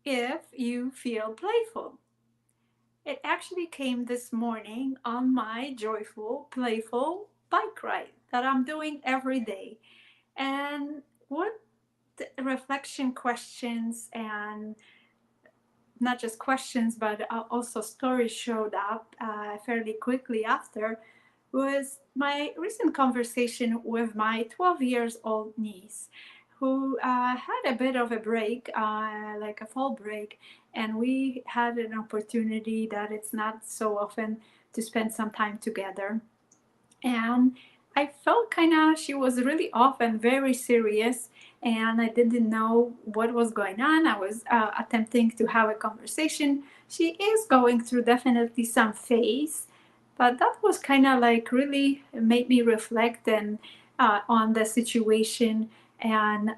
if you feel playful. It actually came this morning on my joyful, playful bike ride that I'm doing every day. And what reflection questions and not just questions, but also stories showed up fairly quickly after was my recent conversation with my 12 years old niece who had a bit of a break, like a fall break, and we had an opportunity that it's not so often to spend some time together. And I felt kind of she was really off and very serious, and I didn't know what was going on. I was attempting to have a conversation. She is going through definitely some phase, but that was kind of like really made me reflect and on the situation and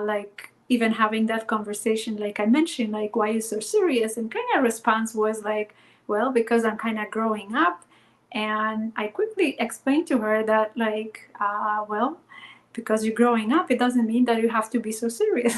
like even having that conversation, like I mentioned, like why you so serious, and kind of response was like, well, because I'm kind of growing up. And I quickly explained to her that, like, well, because you're growing up, it doesn't mean that you have to be so serious.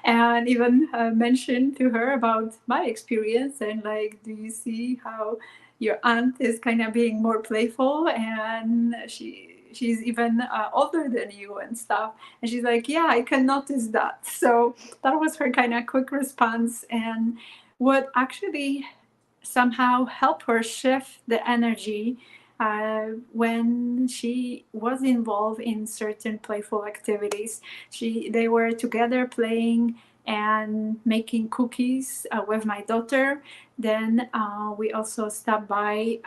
And even mentioned to her about my experience and, like, do you see how your aunt is kind of being more playful, and she's even older than you and stuff. And she's like, yeah, I can notice that. So that was her kind of quick response. And what actually somehow help her shift the energy when she was involved in certain playful activities. They were together playing and making cookies with my daughter. Then we also stopped by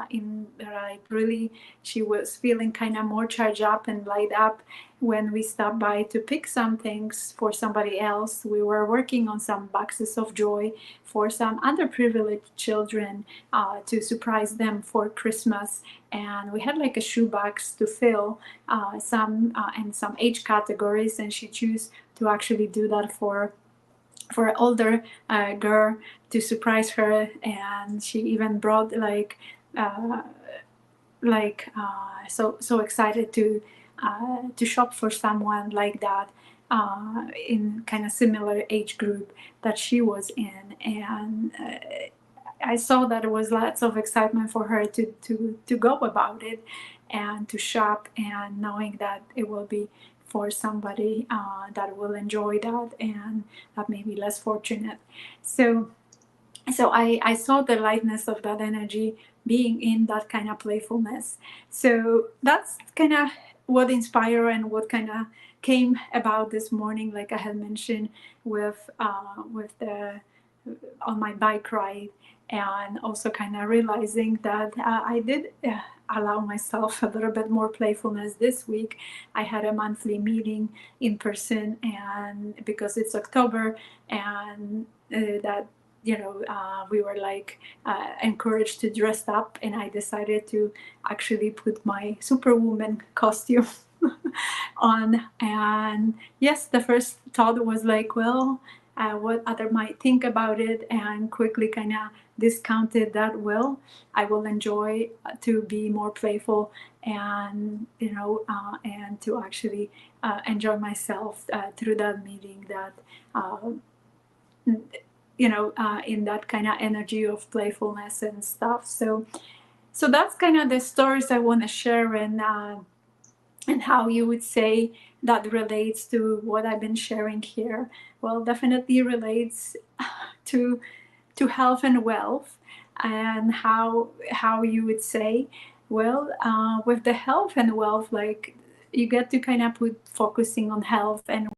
in like really she was feeling kind of more charged up and light up when we stopped by to pick some things for somebody else. We were working on some boxes of joy for some underprivileged children to surprise them for Christmas. And we had like a shoebox to fill some and some age categories, and she chose to actually do that for an older girl to surprise her. And she even brought uh, so excited to shop for someone like that in kind of similar age group that she was in. And I saw that there was lots of excitement for her to go about it and to shop, and knowing that it will be for somebody that will enjoy that and that may be less fortunate. So I saw the lightness of that energy being in that kind of playfulness. So that's kind of what inspired and what kind of came about this morning, like I had mentioned with the on my bike ride, and also kind of realizing that I did allow myself a little bit more playfulness this week. I had a monthly meeting in person, and because it's October, and that we were like encouraged to dress up, and I decided to actually put my superwoman costume on. And yes, the first thought was like, well, what other might think about it, and quickly kind of discounted that. Well, I will enjoy to be more playful, and and to actually enjoy myself through that meeting, that uh, in that kind of energy of playfulness and stuff. So that's kind of the stories I want to share, and how you would say that relates to what I've been sharing here. Well, definitely relates to health and wealth, and how you would say, well, with the health and wealth, like you get to kind of put focusing on health. And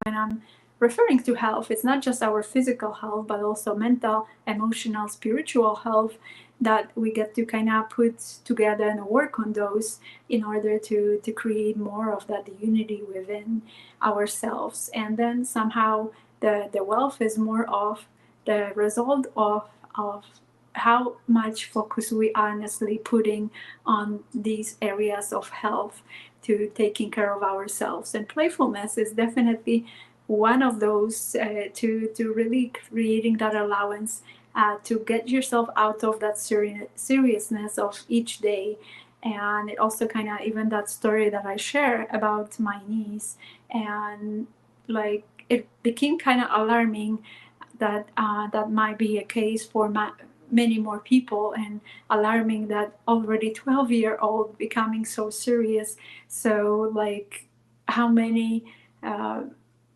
when I'm referring to health, it's not just our physical health, but also mental, emotional, spiritual health, that we get to kind of put together and work on those in order to create more of that unity within ourselves. And then somehow the wealth is more of the result of how much focus we honestly putting on these areas of health, to taking care of ourselves. And playfulness is definitely one of those, to really creating that allowance to get yourself out of that seriousness of each day. And it also kind of, even that story that I share about my niece, and like it became kind of alarming that that might be a case for many more people, and alarming that already 12-year-old becoming so serious. So like, how many uh,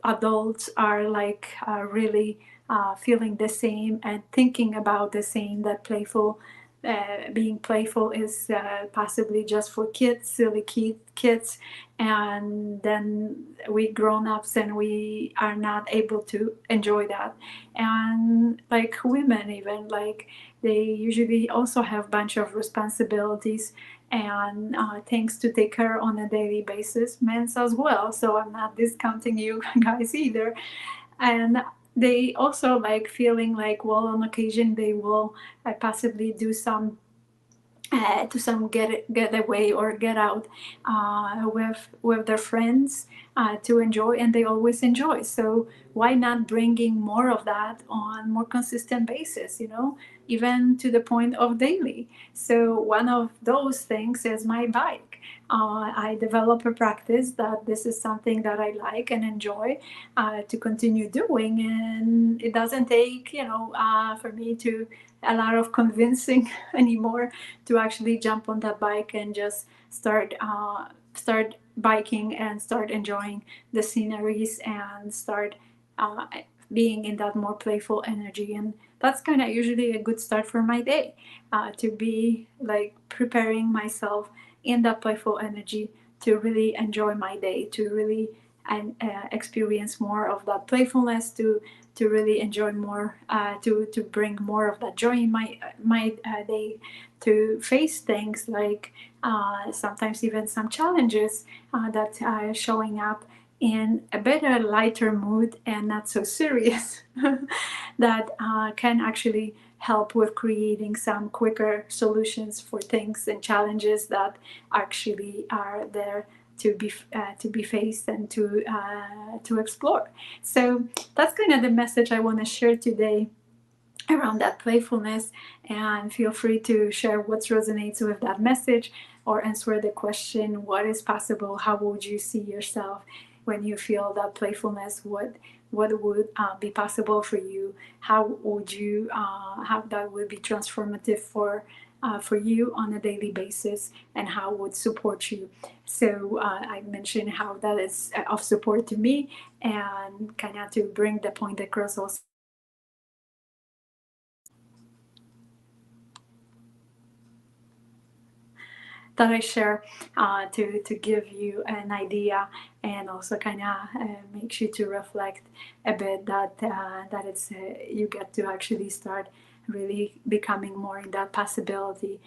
adults are like really feeling the same and thinking about the same, that playful, being playful is possibly just for kids, silly kids, and then we grown-ups and we are not able to enjoy that. And like women, even like, they usually also have a bunch of responsibilities and things to take care on a daily basis, men's as well, so I'm not discounting you guys either. And they also like feeling like, well, on occasion they will possibly do some to some get away or get out with their friends to enjoy, and they always enjoy. So why not bringing more of that on more consistent basis? Even to the point of daily. So one of those things is my bike. I develop a practice that this is something that I like and enjoy to continue doing, and it doesn't take for me to a lot of convincing anymore to actually jump on that bike and just start biking and start enjoying the sceneries and start uh, being in that more playful energy. And that's kind of usually a good start for my day, to be like preparing myself in that playful energy to really enjoy my day, to really and experience more of that playfulness, to really enjoy more, to bring more of that joy in my day, to face things like sometimes even some challenges that are showing up in a better, lighter mood and not so serious, that can actually help with creating some quicker solutions for things and challenges that actually are there to be faced and to explore. So that's kind of the message I want to share today around that playfulness. And feel free to share what resonates with that message, or answer the question, what is possible? How would you see yourself when you feel that playfulness? What would be possible for you? How would you how that would be transformative for you on a daily basis, and how would support you? So I mentioned how that is of support to me, and kind of to bring the point across also that I share, to give you an idea, and also kind of makes you to reflect a bit that it's you get to actually start really becoming more in that possibility,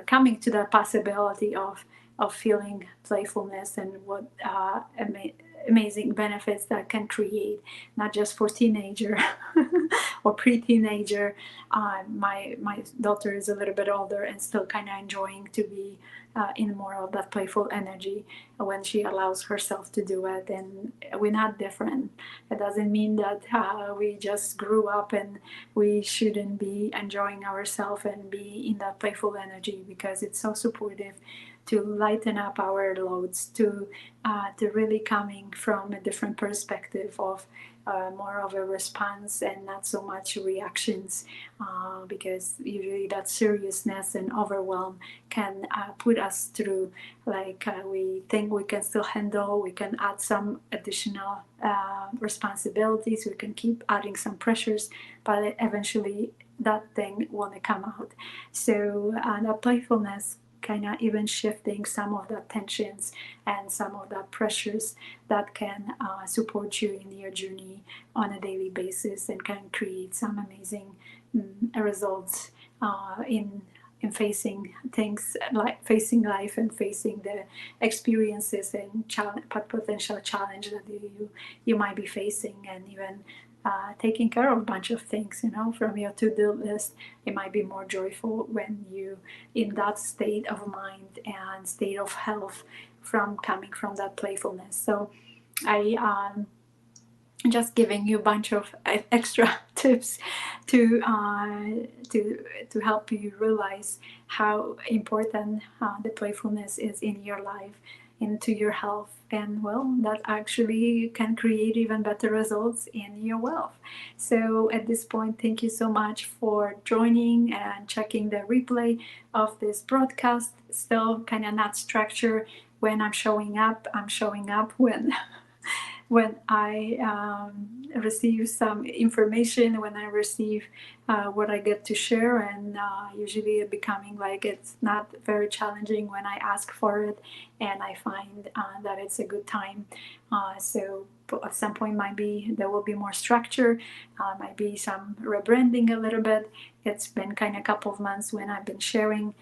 coming to that possibility of feeling playfulness, and what amazing benefits that can create, not just for teenager or pre-teenager. My daughter is a little bit older and still kind of enjoying to be in more of that playful energy when she allows herself to do it. And we're not different. It doesn't mean that we just grew up and we shouldn't be enjoying ourselves and be in that playful energy, because it's so supportive to lighten up our loads, to really coming from a different perspective of more of a response and not so much reactions, because usually that seriousness and overwhelm can put us through, like we think we can still handle, we can add some additional responsibilities, we can keep adding some pressures, but eventually that thing won't come out. So that playfulness kind of even shifting some of the tensions and some of the pressures that can support you in your journey on a daily basis, and can create some amazing results in facing things, like facing life and facing the experiences and potential challenge that you might be facing, and even taking care of a bunch of things, from your to-do list. It might be more joyful when you in that state of mind and state of health, from coming from that playfulness. So I just giving you a bunch of extra tips to to help you realize how important the playfulness is in your life, into your health, and well, that actually can create even better results in your wealth. So at this point, thank you so much for joining and checking the replay of this broadcast. Still kind of not structured when I'm showing up. I'm showing up when when I receive some information, when I receive what I get to share, and usually it becoming like it's not very challenging when I ask for it, and I find that it's a good time. So at some point, might be there will be more structure, might be some rebranding a little bit. It's been kind of a couple of months when I've been sharing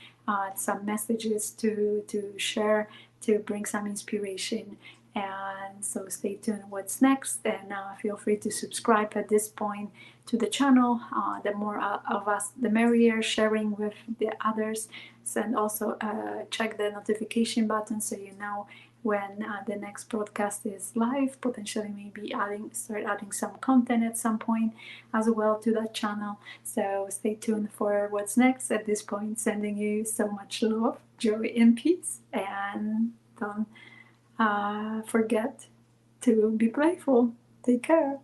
some messages to share to bring some inspiration, and so stay tuned what's next, and feel free to subscribe at this point to the channel. The more of us the merrier, sharing with the others, and also check the notification button so you know when the next broadcast is live. Potentially maybe start adding some content at some point as well to that channel, so stay tuned for what's next. At this point, sending you so much love, joy, and peace, and don't forget to be playful. Take care.